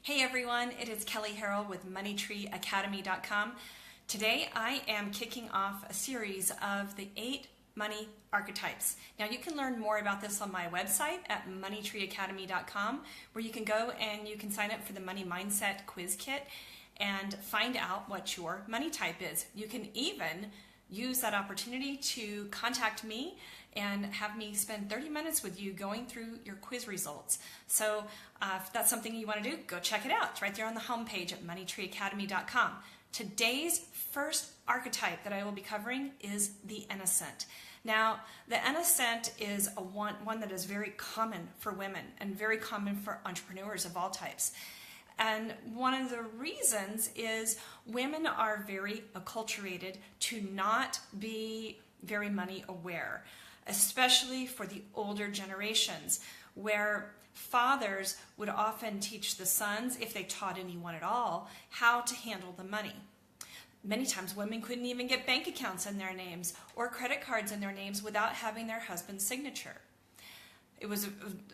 Hey everyone, it is Kelly Harrell with MoneyTreeAcademy.com. Today I am kicking off a series of the 8 money archetypes. Now you can learn more about this on my website at MoneyTreeAcademy.com, where you can go and you can sign up for the Money Mindset Quiz Kit and find out what your money type is. You can even use that opportunity to contact me and have me spend 30 minutes with you going through your quiz results. So if that's something you want to do, go check it out. It's right there on the homepage at MoneyTreeAcademy.com. Today's first archetype that I will be covering is the innocent. Now, the innocent is one that is very common for women and very common for entrepreneurs of all types. And one of the reasons is women are very acculturated to not be very money aware, especially for the older generations, where fathers would often teach the sons, if they taught anyone at all, how to handle the money. Many times women couldn't even get bank accounts in their names or credit cards in their names without having their husband's signature.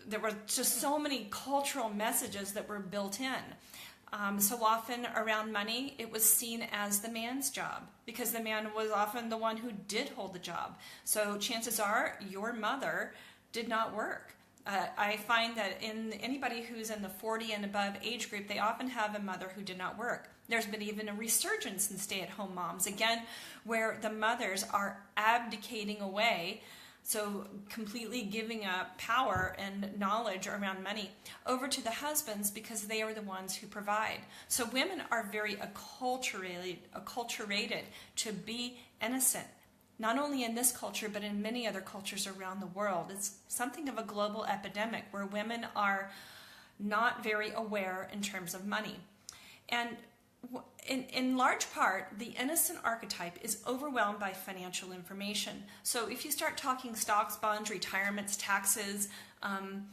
There were just so many cultural messages that were built in. So often around money, it was seen as the man's job because the man was often the one who did hold the job. So chances are your mother did not work. I find that in anybody who's in the 40 and above age group, they often have a mother who did not work. There's been even a resurgence in stay-at-home moms, again, where the mothers are abdicating away, so completely giving up power and knowledge around money over to the husbands because they are the ones who provide. So women are very acculturated to be innocent, not only in this culture but in many other cultures around the world. It's something of a global epidemic where women are not very aware in terms of money. And in large part, the innocent archetype is overwhelmed by financial information. So if you start talking stocks, bonds, retirements, taxes, and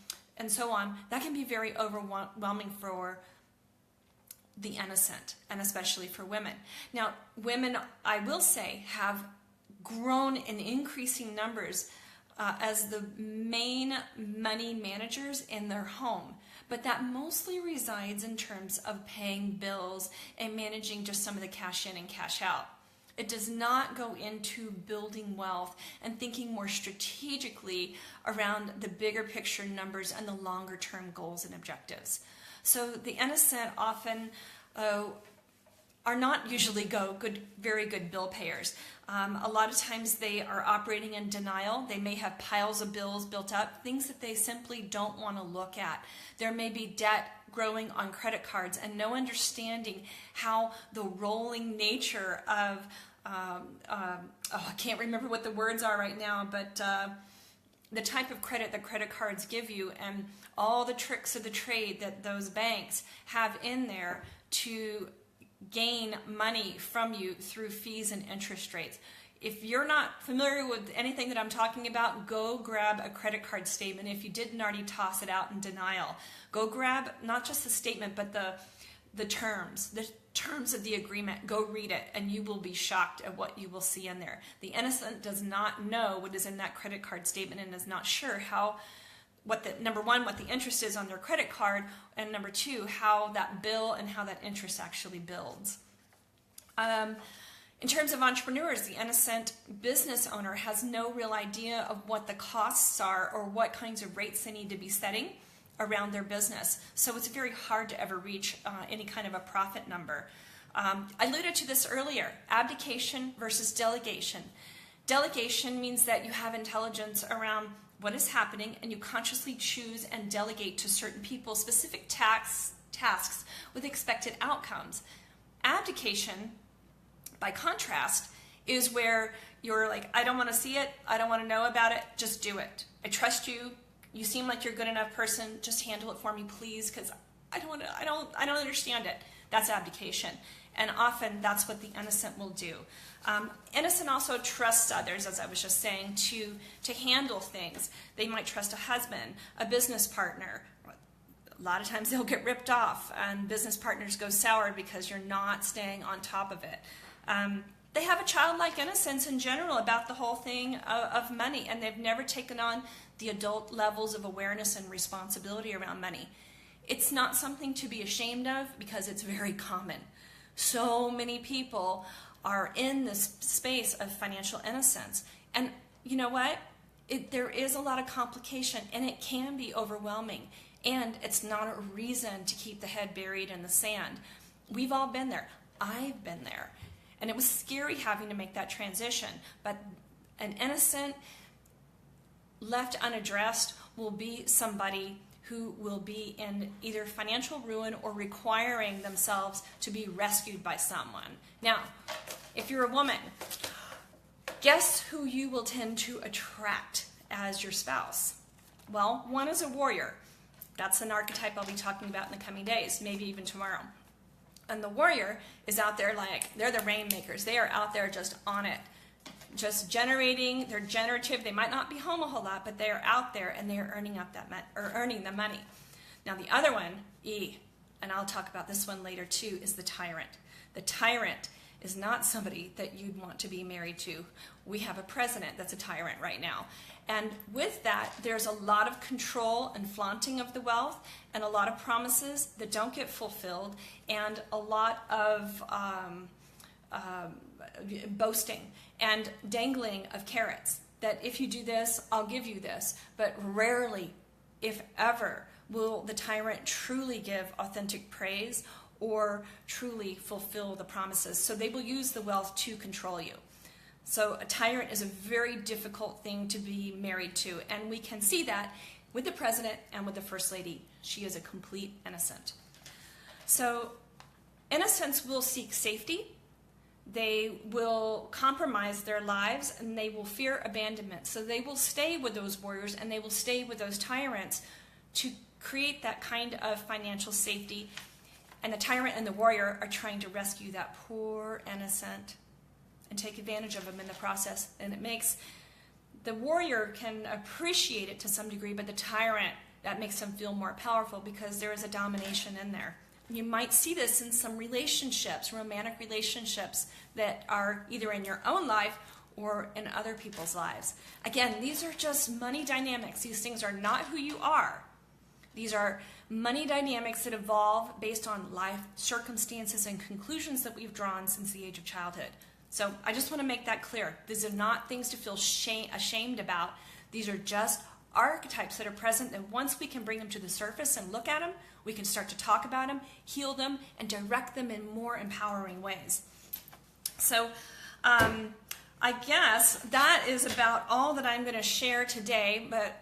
so on, that can be very overwhelming for the innocent, and especially for women. Now, women, I will say, have grown in increasing numbers as the main money managers in their home. But that mostly resides in terms of paying bills and managing just some of the cash in and cash out. It does not go into building wealth and thinking more strategically around the bigger picture numbers and the longer term goals and objectives. So the innocent often are not usually very good bill payers. A lot of times they are operating in denial. They may have piles of bills built up, things that they simply don't want to look at. There may be debt growing on credit cards and no understanding how the rolling nature of, I can't remember what the words are right now, but the type of credit that credit cards give you and all the tricks of the trade that those banks have in there to gain money from you through fees and interest rates. If you're not familiar with anything that I'm talking about, go grab a credit card statement. If you didn't already toss it out in denial, go grab not just the statement, but the terms of the agreement. Go read it, and you will be shocked at what you will see in there. The innocent does not know what is in that credit card statement and is not sure number one, what the interest is on their credit card, and number two, how that bill and how that interest actually builds. In terms of entrepreneurs, the innocent business owner has no real idea of what the costs are or what kinds of rates they need to be setting around their business. So it's very hard to ever reach any kind of a profit number. I alluded to this earlier, abdication versus delegation. Delegation means that you have intelligence around what is happening and you consciously choose and delegate to certain people specific tasks with expected outcomes. Abdication, by contrast, is where you're like, I don't want to see it, I don't want to know about it, just do it. I trust you, you seem like you're a good enough person, just handle it for me please, because I don't understand it. That's abdication. And often that's what the innocent will do. Innocent also trusts others, as I was just saying, to handle things. They might trust a husband, a business partner. A lot of times they'll get ripped off and business partners go sour because you're not staying on top of it. They have a childlike innocence in general about the whole thing of money, and they've never taken on the adult levels of awareness and responsibility around money. It's not something to be ashamed of because it's very common. So many people are in this space of financial innocence. And you know what? There is a lot of complication, and it can be overwhelming. And it's not a reason to keep the head buried in the sand. We've all been there. I've been there. And it was scary having to make that transition. But an innocent, left unaddressed, will be somebody who will be in either financial ruin or requiring themselves to be rescued by someone. Now, if you're a woman, guess who you will tend to attract as your spouse? Well, one is a warrior. That's an archetype I'll be talking about in the coming days, maybe even tomorrow. And the warrior is out there like, they're the rainmakers. They are out there just on it, just generating. They're generative. They might not be home a whole lot, but they are out there and they are earning the money. Now the other one, E, and I'll talk about this one later too, is the tyrant. The tyrant is not somebody that you'd want to be married to. We have a president that's a tyrant right now. And with that, there's a lot of control and flaunting of the wealth, and a lot of promises that don't get fulfilled, and a lot of boasting and dangling of carrots, that if you do this, I'll give you this. But rarely, if ever, will the tyrant truly give authentic praise or truly fulfill the promises. So they will use the wealth to control you. So a tyrant is a very difficult thing to be married to, and we can see that with the president and with the first lady. She is a complete innocent. So innocents will seek safety. They will compromise their lives, and they will fear abandonment. So they will stay with those warriors, and they will stay with those tyrants to create that kind of financial safety. And the tyrant and the warrior are trying to rescue that poor innocent and take advantage of them in the process. And it makes, the warrior can appreciate it to some degree, but the tyrant, that makes them feel more powerful because there is a domination in there. You might see this in some relationships, romantic relationships that are either in your own life or in other people's lives. Again, these are just money dynamics. These things are not who you are. These are money dynamics that evolve based on life circumstances and conclusions that we've drawn since the age of childhood. So I just want to make that clear. These are not things to feel ashamed about. These are just archetypes that are present, and once we can bring them to the surface and look at them, we can start to talk about them, heal them, and direct them in more empowering ways. So I guess that is about all that I'm going to share today, but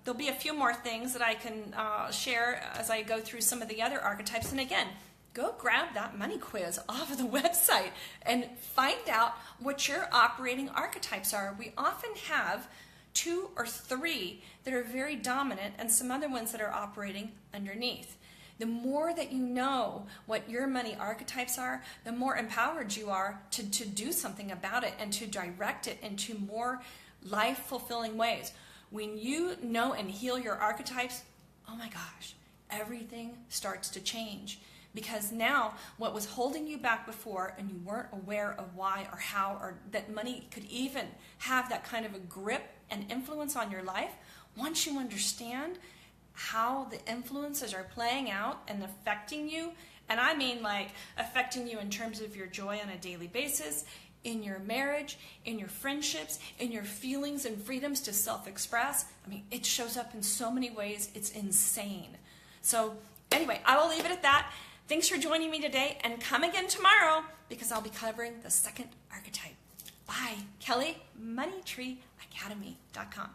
there'll be a few more things that I can share as I go through some of the other archetypes. And again, go grab that money quiz off of the website and find out what your operating archetypes are. We often have 2 or 3 that are very dominant and some other ones that are operating underneath. The more that you know what your money archetypes are, the more empowered you are to do something about it and to direct it into more life-fulfilling ways. When you know and heal your archetypes, oh my gosh, everything starts to change. Because now what was holding you back before and you weren't aware of why or how or that money could even have that kind of a grip and influence on your life, once you understand how the influences are playing out and affecting you, and I mean like affecting you in terms of your joy on a daily basis, in your marriage, in your friendships, in your feelings and freedoms to self-express. I mean, it shows up in so many ways, it's insane. So anyway, I will leave it at that. Thanks for joining me today, and come again tomorrow because I'll be covering the second archetype. Bye. Kelly, MoneyTreeAcademy.com.